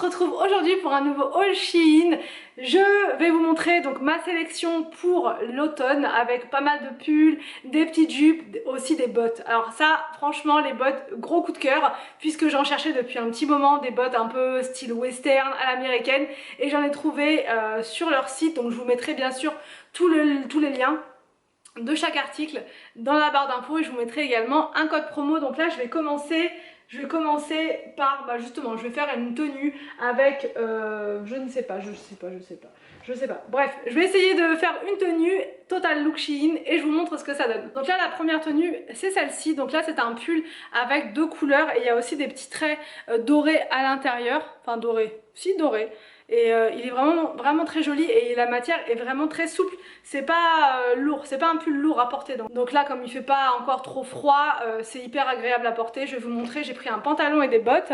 retrouve aujourd'hui pour un nouveau haul Shein. Je vais vous montrer donc ma sélection pour l'automne avec pas mal de pulls, des petites jupes, aussi des bottes. Alors ça, franchement, les bottes, gros coup de cœur puisque j'en cherchais depuis un petit moment des bottes un peu style western à l'américaine et j'en ai trouvé sur leur site. Donc je vous mettrai bien sûr tous les liens de chaque article dans la barre d'infos et je vous mettrai également un code promo. Donc là je vais commencer par, justement, je vais faire une tenue avec, je sais pas. Bref, je vais essayer de faire une tenue total look Shein et je vous montre ce que ça donne. Donc là, la première tenue, c'est celle-ci. Donc là, c'est un pull avec deux couleurs et il y a aussi des petits traits dorés à l'intérieur. Enfin, dorés, si dorés. Et il est vraiment très joli et la matière est vraiment très souple. C'est pas lourd, c'est pas un pull lourd à porter. Donc là, comme il fait pas encore trop froid, c'est hyper agréable à porter. Je vais vous montrer, j'ai pris un pantalon et des bottes.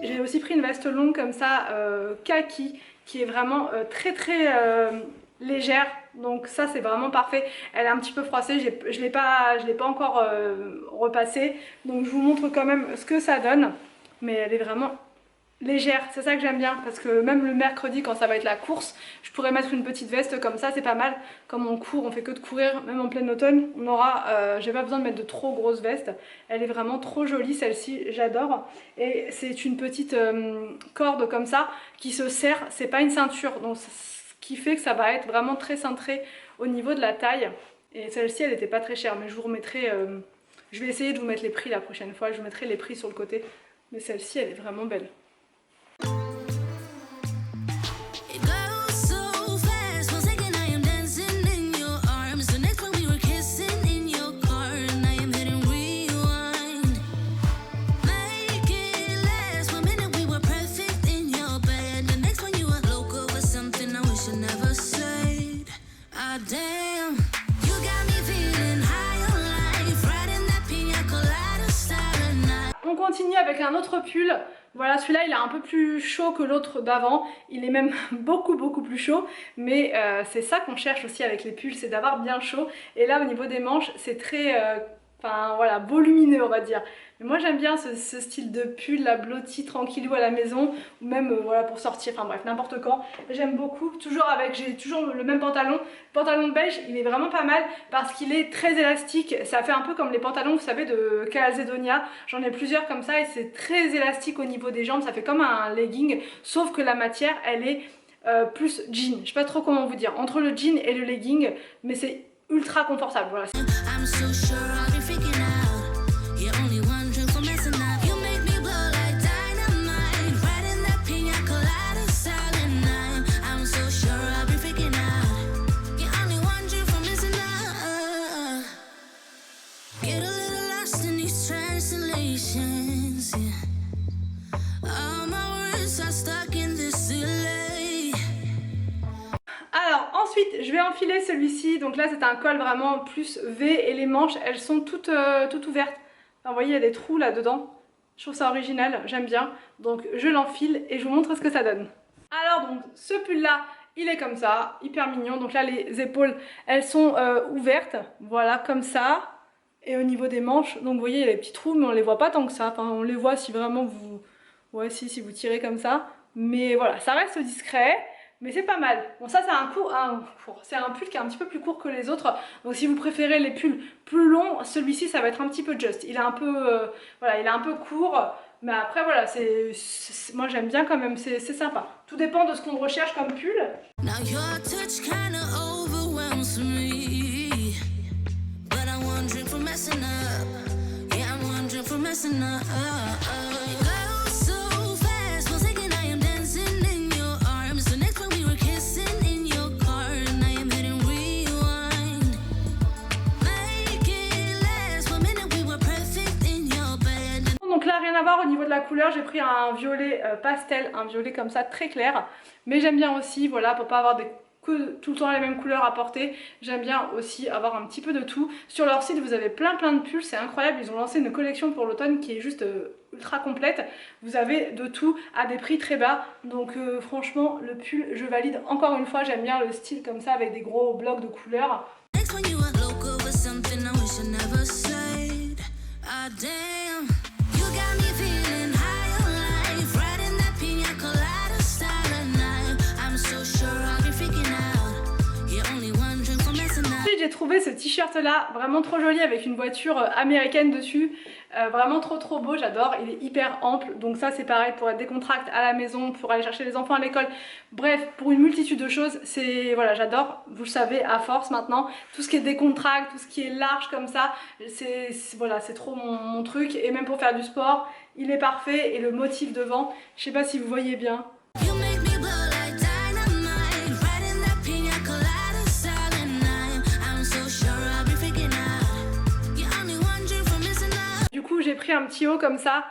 J'ai aussi pris une veste longue comme ça, kaki, qui est vraiment très légère, donc ça c'est vraiment parfait. Elle est un petit peu froissée, je l'ai pas encore repassée, donc je vous montre quand même ce que ça donne, mais elle est vraiment légère, c'est ça que j'aime bien, parce que même le mercredi quand ça va être la course, je pourrais mettre une petite veste comme ça, c'est pas mal. Comme on court, on fait que de courir, même en plein automne, on aura, j'ai pas besoin de mettre de trop grosses vestes. Elle est vraiment trop jolie celle-ci, j'adore. Et c'est une petite corde comme ça qui se serre, c'est pas une ceinture, donc ce qui fait que ça va être vraiment très cintré au niveau de la taille. Et celle-ci elle était pas très chère, mais je vous remettrai, je vais essayer de vous mettre les prix la prochaine fois, je vous mettrai les prix sur le côté. Mais celle-ci elle est vraiment belle. On continue avec un autre pull. Voilà, celui-là il est un peu plus chaud que l'autre d'avant. Il est même beaucoup plus chaud. Mais c'est ça qu'on cherche aussi avec les pulls, c'est d'avoir bien chaud. Et là au niveau des manches c'est très enfin voilà, volumineux on va dire. Mais moi j'aime bien ce style de pull, la blotti tranquillou à la maison, ou même voilà pour sortir, enfin bref n'importe quand. J'aime beaucoup, j'ai toujours le même pantalon beige, il est vraiment pas mal parce qu'il est très élastique. Ça fait un peu comme les pantalons vous savez de Calzedonia, j'en ai plusieurs comme ça et c'est très élastique au niveau des jambes, ça fait comme un legging, sauf que la matière elle est plus jean, je sais pas trop comment vous dire, entre le jean et le legging, mais c'est ultra confortable, voilà. Ensuite, je vais enfiler celui-ci. Donc là, c'est un col vraiment plus V et les manches, elles sont toutes ouvertes. Enfin, vous voyez, il y a des trous là-dedans. Je trouve ça original, j'aime bien. Donc je l'enfile et je vous montre ce que ça donne. Alors donc, ce pull-là, il est comme ça, hyper mignon. Donc là, les épaules, elles sont ouvertes. Voilà, comme ça. Et au niveau des manches, donc vous voyez, il y a les petits trous, mais on les voit pas tant que ça. Enfin, on les voit si vraiment vous... Ouais, si vous tirez comme ça. Mais voilà, ça reste discret. Mais c'est pas mal. Bon ça c'est un pull qui est un petit peu plus court que les autres. Donc si vous préférez les pulls plus longs, celui-ci ça va être un petit peu juste. Il est un peu voilà, il est un peu court. Mais après voilà, moi j'aime bien quand même, c'est sympa. Tout dépend de ce qu'on recherche comme pull. Rien à voir au niveau de la couleur, j'ai pris un violet pastel, un violet comme ça très clair, mais j'aime bien aussi, voilà, pour pas avoir que tout le temps les mêmes couleurs à porter. J'aime bien aussi avoir un petit peu de tout. Sur leur site vous avez plein de pulls, c'est incroyable, ils ont lancé une collection pour l'automne qui est juste ultra complète. Vous avez de tout à des prix très bas, donc franchement le pull je valide encore une fois, j'aime bien le style comme ça avec des gros blocs de couleurs. J'ai trouvé ce t-shirt là vraiment trop joli avec une voiture américaine dessus, vraiment trop beau, j'adore, il est hyper ample, donc ça c'est pareil pour être décontracté à la maison, pour aller chercher les enfants à l'école, bref pour une multitude de choses, c'est voilà, j'adore, vous le savez à force maintenant, tout ce qui est décontracté, tout ce qui est large comme ça, voilà, c'est trop mon truc, et même pour faire du sport il est parfait, et le motif devant, je sais pas si vous voyez bien. Du coup j'ai pris un petit haut comme ça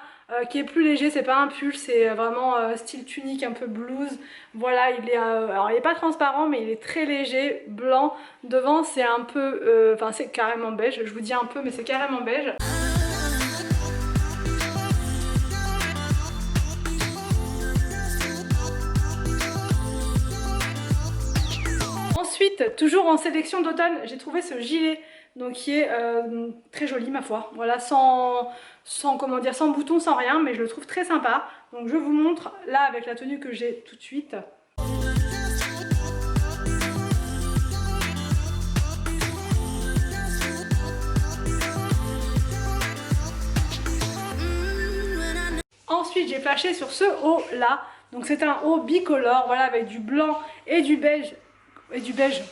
qui est plus léger, c'est pas un pull, c'est vraiment style tunique un peu blues. Voilà, il est alors il est pas transparent mais il est très léger, blanc. Devant c'est un peu, enfin c'est carrément beige, je vous dis un peu mais c'est carrément beige. Ensuite, toujours en sélection d'automne, j'ai trouvé ce gilet donc qui est très joli ma foi. Voilà, sans comment dire, sans boutons, sans rien, mais je le trouve très sympa. Donc je vous montre là avec la tenue que j'ai tout de suite. Ensuite, j'ai flashé sur ce haut là. Donc c'est un haut bicolore, voilà, avec du blanc et du beige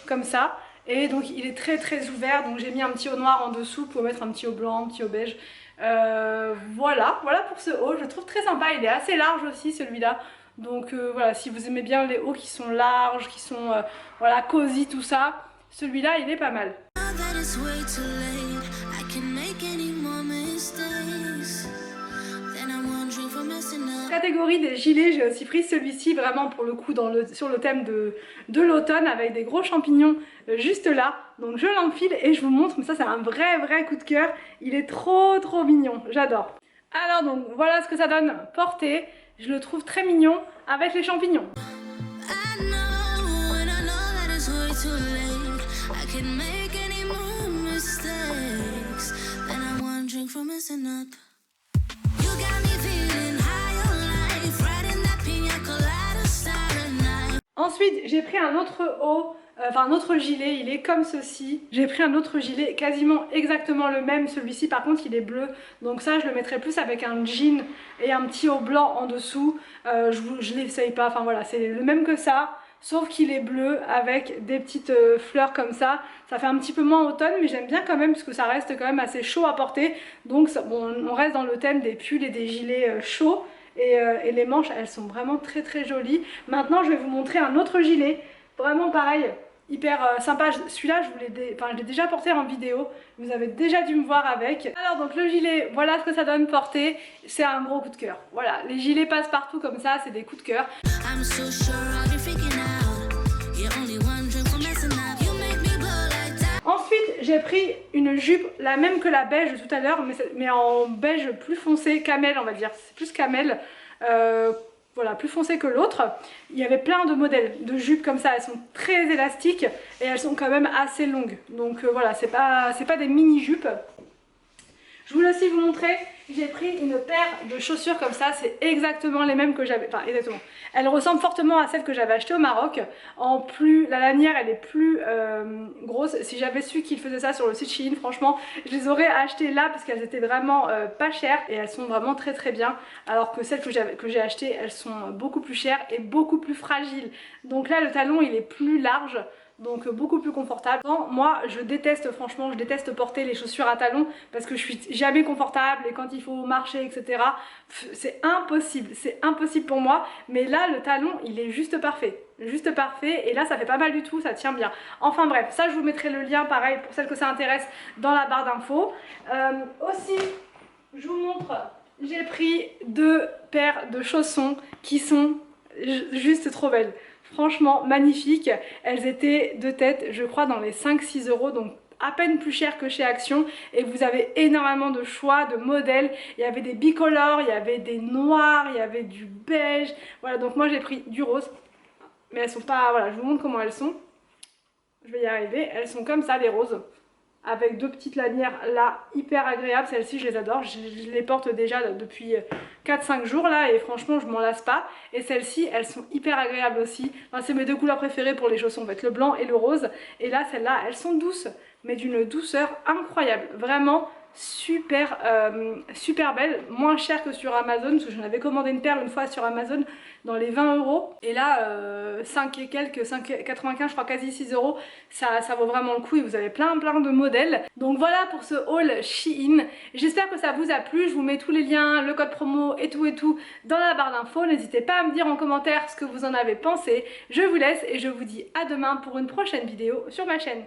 comme ça. Et donc il est très ouvert, donc j'ai mis un petit haut noir en dessous pour mettre un petit haut blanc, un petit haut beige. Voilà pour ce haut, je le trouve très sympa, il est assez large aussi celui-là. Donc voilà, si vous aimez bien les hauts qui sont larges, qui sont voilà, cosy, tout ça, celui-là il est pas mal. Catégorie des gilets, j'ai aussi pris celui-ci vraiment pour le coup sur le thème de l'automne avec des gros champignons juste là. Donc je l'enfile et je vous montre, mais ça c'est un vrai coup de cœur. Il est trop mignon, j'adore. Alors donc voilà ce que ça donne porté. Je le trouve très mignon avec les champignons. Ensuite j'ai pris un autre haut, enfin un autre gilet, il est comme ceci. J'ai pris un autre gilet quasiment exactement le même, celui-ci par contre il est bleu. Donc ça je le mettrai plus avec un jean et un petit haut blanc en dessous. Je l'essaye pas, enfin voilà, c'est le même que ça. Sauf qu'il est bleu avec des petites fleurs comme ça. Ça fait un petit peu moins automne mais j'aime bien quand même parce que ça reste quand même assez chaud à porter. Donc ça, bon, on reste dans le thème des pulls et des gilets chauds. Et les manches elles sont vraiment très jolies. Maintenant je vais vous montrer un autre gilet, vraiment pareil, hyper sympa. Celui-là je l'ai déjà porté en vidéo, vous avez déjà dû me voir avec. Alors donc le gilet, voilà ce que ça donne porter, c'est un gros coup de cœur. Voilà, les gilets passe partout comme ça, c'est des coups de cœur. Ensuite j'ai pris une jupe, la même que la beige de tout à l'heure, mais en beige plus foncé, camel on va dire, c'est plus camel, voilà, plus foncé que l'autre. Il y avait plein de modèles de jupes comme ça, elles sont très élastiques et elles sont quand même assez longues. Donc voilà, c'est pas des mini jupes. Je voulais aussi vous montrer, j'ai pris une paire de chaussures comme ça, c'est exactement les mêmes que j'avais, enfin exactement. Elles ressemblent fortement à celles que j'avais achetées au Maroc. En plus, la lanière elle est plus grosse. Si j'avais su qu'ils faisaient ça sur le site Shein, franchement, je les aurais achetées là parce qu'elles étaient vraiment pas chères et elles sont vraiment très bien. Alors que celles que j'ai achetées, elles sont beaucoup plus chères et beaucoup plus fragiles. Donc là, le talon il est plus large. Donc beaucoup plus confortable. Moi je déteste, franchement je déteste porter les chaussures à talons parce que je suis jamais confortable et quand il faut marcher etc, c'est impossible pour moi. Mais là le talon il est juste parfait et là ça fait pas mal du tout, ça tient bien. Enfin bref, ça je vous mettrai le lien pareil pour celles que ça intéresse dans la barre d'infos. Aussi je vous montre, j'ai pris 2 paires de chaussons qui sont juste trop belles. franchement magnifiques. Elles étaient de tête, je crois, dans les 5-6 euros, donc à peine plus cher que chez Action, et vous avez énormément de choix, de modèles. Il y avait des bicolores, il y avait des noirs, il y avait du beige. Voilà, donc moi j'ai pris du rose, mais elles sont pas, voilà, je vous montre comment elles sont. Je vais y arriver, elles sont comme ça, les roses, avec deux petites lanières là, hyper agréables. Celles-ci je les adore, je les porte déjà depuis 4-5 jours là, et franchement je m'en lasse pas. Et celles-ci, elles sont hyper agréables aussi. Enfin, c'est mes deux couleurs préférées pour les chaussons en fait, le blanc et le rose. Et là, celles-là, elles sont douces, mais d'une douceur incroyable, vraiment super super belle, moins chère que sur Amazon, parce que j'en avais commandé une paire une fois sur Amazon dans les 20 euros, et là 5 et quelques, 5,95, je crois quasi 6 euros, ça vaut vraiment le coup, et vous avez plein de modèles. Donc voilà pour ce haul Shein, j'espère que ça vous a plu. Je vous mets tous les liens, le code promo et tout dans la barre d'infos. N'hésitez pas à me dire en commentaire ce que vous en avez pensé. Je vous laisse et je vous dis à demain pour une prochaine vidéo sur ma chaîne.